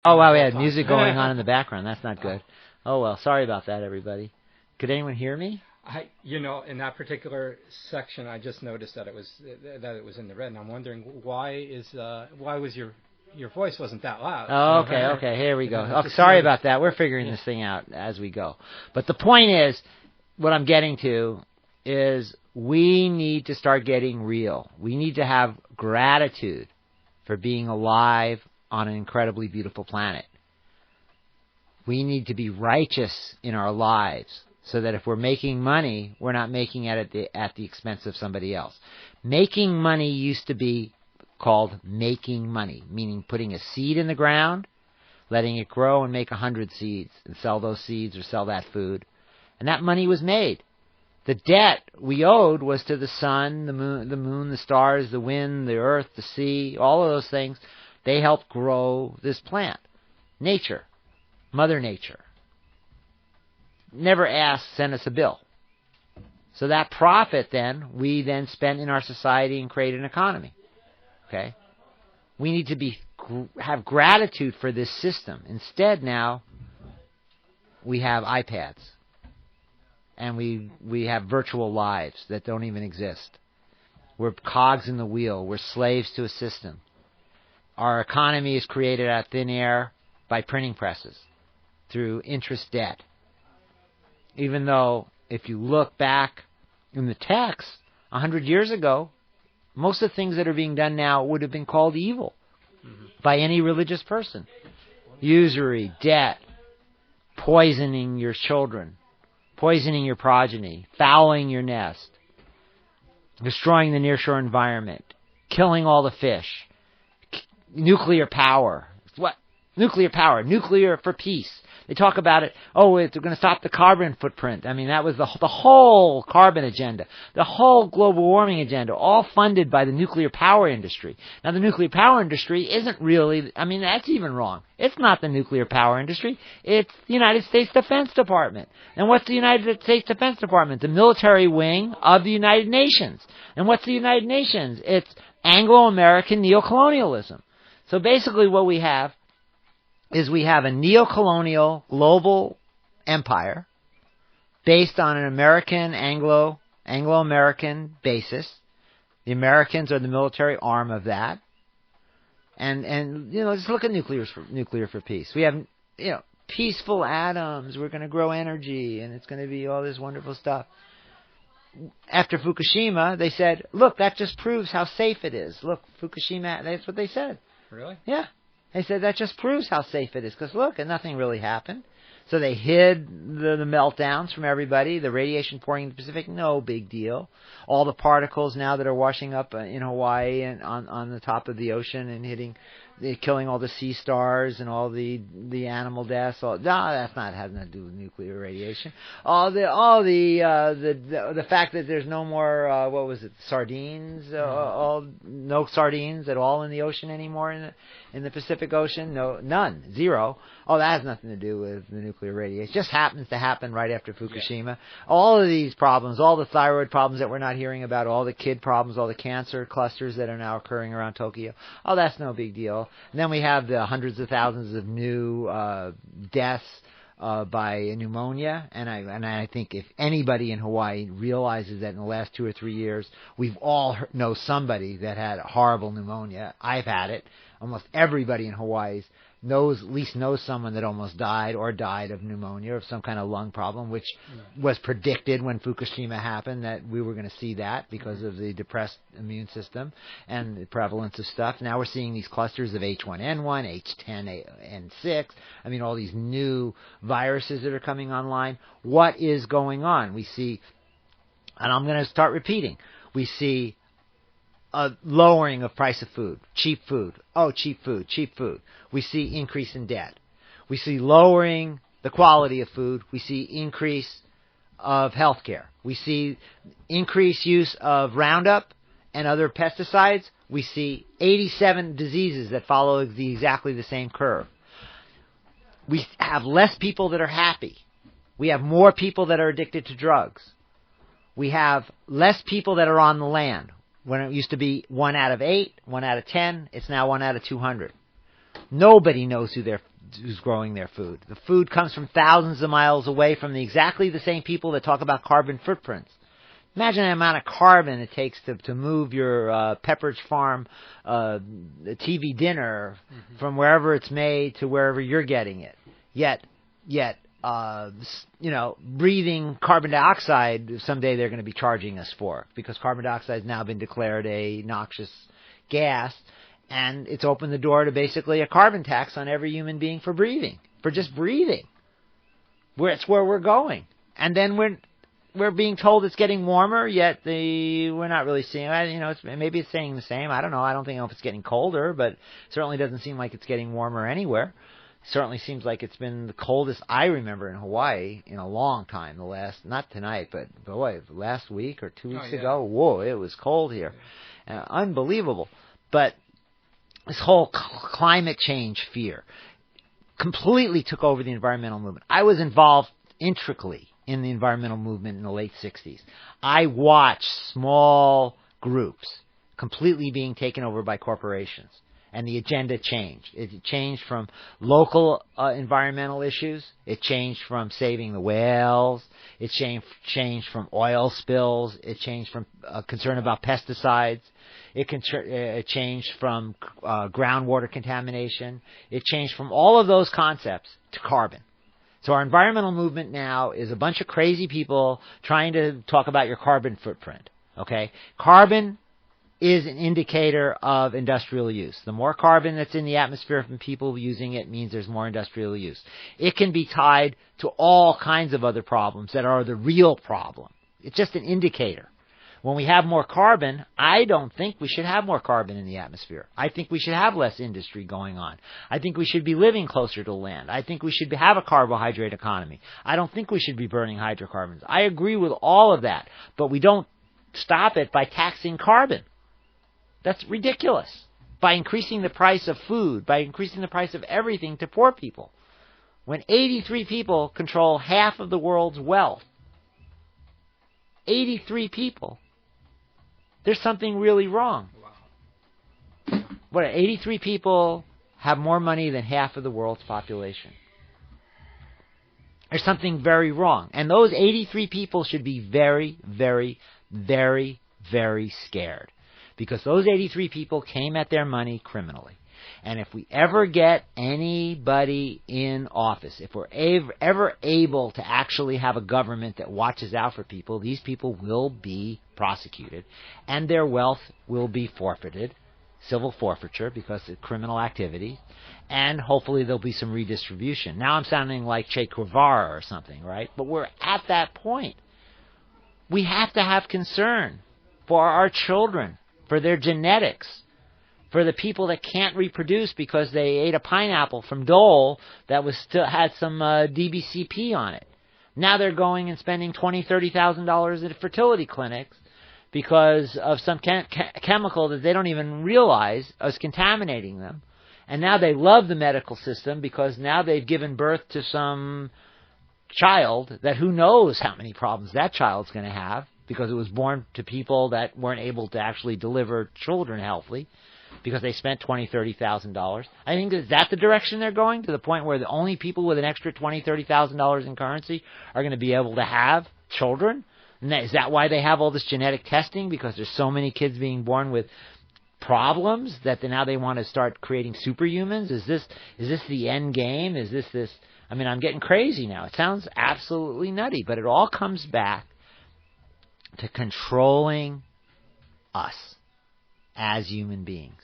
Oh, wow, we had music going on in the background. That's not good. Oh, well, sorry about that, everybody. Could anyone hear me? In that particular section, I just noticed that it was in the red, and I'm wondering why was your voice wasn't that loud. Oh, okay, here we go. Oh, sorry about that. We're figuring this thing out as we go. But the point is, what I'm getting to is we need to start getting real. We need to have gratitude for being alive on an incredibly beautiful planet. We need to be righteous in our lives so that if we're making money, we're not making it at the expense of somebody else. Making money used to be called making money, meaning putting a seed in the ground, letting it grow and make 100 seeds and sell those seeds or sell that food. And that money was made. The debt we owed was to the sun, the moon, the stars, the wind, the earth, the sea, all of those things. They helped grow this plant. Nature, Mother Nature, never asked, send us a bill. So that profit we then spent in our society and create an economy. Okay? We need to have gratitude for this system. Instead now, we have iPads. And we have virtual lives that don't even exist. We're cogs in the wheel. We're slaves to a system. Our economy is created out of thin air by printing presses through interest debt. Even though, if you look back in the text, 100 years ago, most of the things that are being done now would have been called evil by any religious person. Usury, debt, poisoning your children, poisoning your progeny, fouling your nest, destroying the nearshore environment, killing all the fish, nuclear power. What? Nuclear power, nuclear for peace. They talk about it, it's going to stop the carbon footprint. I mean, that was the whole carbon agenda, the whole global warming agenda, all funded by the nuclear power industry. Now, the nuclear power industry isn't really, that's even wrong. It's not the nuclear power industry. It's the United States Defense Department. And what's the United States Defense Department? The military wing of the United Nations. And what's the United Nations? It's Anglo-American neocolonialism. So basically what we have is we have a neo-colonial global empire based on an American, Anglo-American basis. The Americans are the military arm of that. And just look at nuclear for peace. We have, peaceful atoms. We're going to grow energy, and it's going to be all this wonderful stuff. After Fukushima, they said, look, that just proves how safe it is. Look, Fukushima, that's what they said. Really? Yeah. They said that just proves how safe it is, because look, and nothing really happened. So they hid the meltdowns from everybody. The radiation pouring in the Pacific, no big deal. All the particles now that are washing up in Hawaii and on the top of the ocean and killing all the sea stars and all the animal deaths. That's not has nothing to do with nuclear radiation. The fact that there's no more sardines, no sardines at all in the ocean anymore in the Pacific Ocean. No, none, zero. That has nothing to do with the nuclear radiation. It just happens to happen right after Fukushima. Yeah. All of these problems, all the thyroid problems that we're not hearing about, all the kid problems, all the cancer clusters that are now occurring around Tokyo. That's no big deal. And then we have the hundreds of thousands of new deaths by pneumonia, and I think if anybody in Hawaii realizes that in the last 2 or 3 years, we've all know somebody that had horrible pneumonia. I've had it. Almost everybody in Hawaii at least knows someone that almost died of pneumonia or some kind of lung problem, which was predicted when Fukushima happened, that we were going to see that because of the depressed immune system and the prevalence of stuff. Now we're seeing these clusters of H1N1, H10N6, all these new viruses that are coming online. What is going on? We see, and I'm going to start repeating, we see a lowering of price of food, cheap food. Cheap food. We see increase in debt. We see lowering the quality of food. We see increase of healthcare. We see increased use of Roundup and other pesticides. We see 87 diseases that follow exactly the same curve. We have less people that are happy. We have more people that are addicted to drugs. We have less people that are on the land. When it used to be 1 out of 8, 1 out of 10, it's now 1 out of 200. Nobody knows who who's growing their food. The food comes from thousands of miles away from exactly the same people that talk about carbon footprints. Imagine the amount of carbon it takes to move your Pepperidge Farm TV dinner from wherever it's made to wherever you're getting it. Yet, breathing carbon dioxide, someday they're going to be charging us for, because carbon dioxide has now been declared a noxious gas, and it's opened the door to basically a carbon tax on every human being for breathing, for just breathing. It's where we're going. And then we're being told it's getting warmer, yet we're not really seeing it. Maybe it's staying the same. I don't know. I don't think if it's getting colder, but it certainly doesn't seem like it's getting warmer anywhere. It certainly seems like it's been the coldest I remember in Hawaii in a long time. Not tonight, but boy, last week or 2 weeks ago, whoa, it was cold here. Unbelievable. But this whole climate change fear completely took over the environmental movement. I was involved intricately in the environmental movement in the late 60s. I watched small groups completely being taken over by corporations, and the agenda changed. It changed from local environmental issues. It changed from saving the whales. It changed from oil spills. It changed from concern about pesticides. It changed from groundwater contamination. It changed from all of those concepts to carbon. So our environmental movement now is a bunch of crazy people trying to talk about your carbon footprint. Okay? Carbon is an indicator of industrial use. The more carbon that's in the atmosphere from people using it means there's more industrial use. It can be tied to all kinds of other problems that are the real problem. It's just an indicator. When we have more carbon, I don't think we should have more carbon in the atmosphere. I think we should have less industry going on. I think we should be living closer to land. I think we should have a carbohydrate economy. I don't think we should be burning hydrocarbons. I agree with all of that, but we don't stop it by taxing carbon. That's ridiculous. By increasing the price of food, by increasing the price of everything to poor people. When 83 people control half of the world's wealth, 83 people, there's something really wrong. What, 83 people have more money than half of the world's population. There's something very wrong. And those 83 people should be very, very, very, very scared. Because those 83 people came at their money criminally. And if we ever get anybody in office, if we're ever able to actually have a government that watches out for people, these people will be prosecuted, and their wealth will be forfeited, civil forfeiture because of criminal activity, and hopefully there'll be some redistribution. Now I'm sounding like Che Guevara or something, right? But we're at that point. We have to have concern for our children, for their genetics, for the people that can't reproduce because they ate a pineapple from Dole that had some DBCP on it. Now they're going and spending $20,000, $30,000 at fertility clinics because of some chemical that they don't even realize is contaminating them. And now they love the medical system because now they've given birth to some child that who knows how many problems that child's going to have because it was born to people that weren't able to actually deliver children healthily, because they spent $20,000, $30,000. I think is that the direction they're going, to the point where the only people with an extra $20,000, $30,000 in currency are going to be able to have children? And is that why they have all this genetic testing? Because there's so many kids being born with problems that now they want to start creating superhumans? Is this the end game? Is this? I mean, I'm getting crazy now. It sounds absolutely nutty, but it all comes back to controlling us as human beings.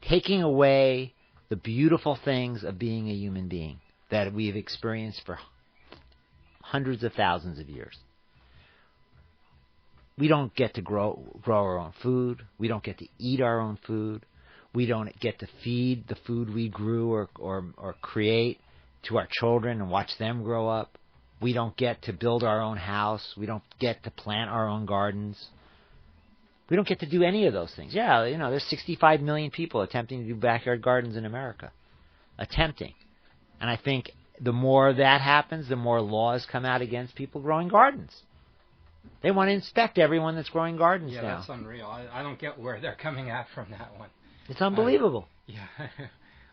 Taking away the beautiful things of being a human being that we've experienced for hundreds of thousands of years. We don't get to grow our own food. We don't get to eat our own food. We don't get to feed the food we grew or create to our children and watch them grow up. We don't get to build our own house. We don't get to plant our own gardens. We don't get to do any of those things. Yeah, there's 65 million people attempting to do backyard gardens in America. Attempting. And I think the more that happens, the more laws come out against people growing gardens. They want to inspect everyone that's growing gardens now. Yeah, that's unreal. I don't get where they're coming at from that one. It's unbelievable. Yeah.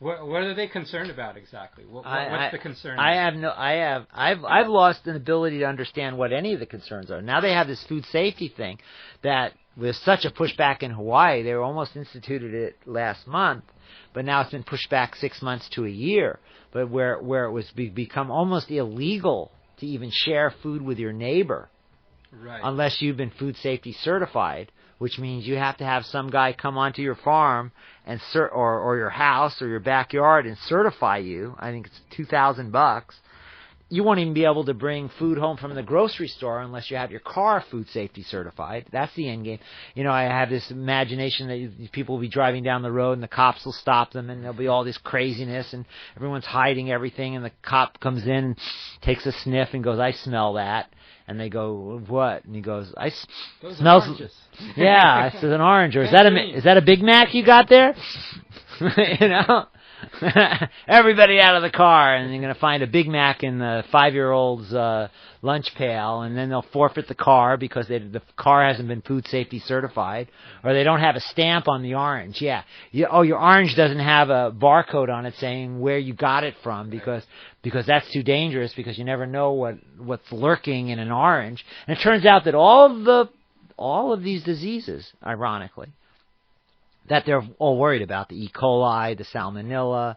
What are they concerned about exactly? What's the concern? I've lost an ability to understand what any of the concerns are. Now they have this food safety thing that with such a pushback in Hawaii, they almost instituted it last month, but now it's been pushed back 6 months to a year. But where it was become almost illegal to even share food with your neighbor, right, unless you've been food safety certified, which means you have to have some guy come onto your farm and or your house or your backyard and certify you. I think it's $2,000. You won't even be able to bring food home from the grocery store unless you have your car food safety certified. That's the end game. You know, I have this imagination that people will be driving down the road and the cops will stop them and there'll be all this craziness and everyone's hiding everything and the cop comes in and takes a sniff and goes, "I smell that." And they go, "What?" And he goes, Those smells. Oranges. Yeah, it's an orange. Or is that a Big Mac you got there? You know, everybody out of the car, and you're gonna find a Big Mac in the 5-year-old's lunch pail, and then they'll forfeit the car because the car hasn't been food safety certified, or they don't have a stamp on the orange. Yeah, your orange doesn't have a barcode on it saying where you got it from because that's too dangerous because you never know what's lurking in an orange. And it turns out that all of these diseases, ironically, that they're all worried about, the E. coli, the salmonella,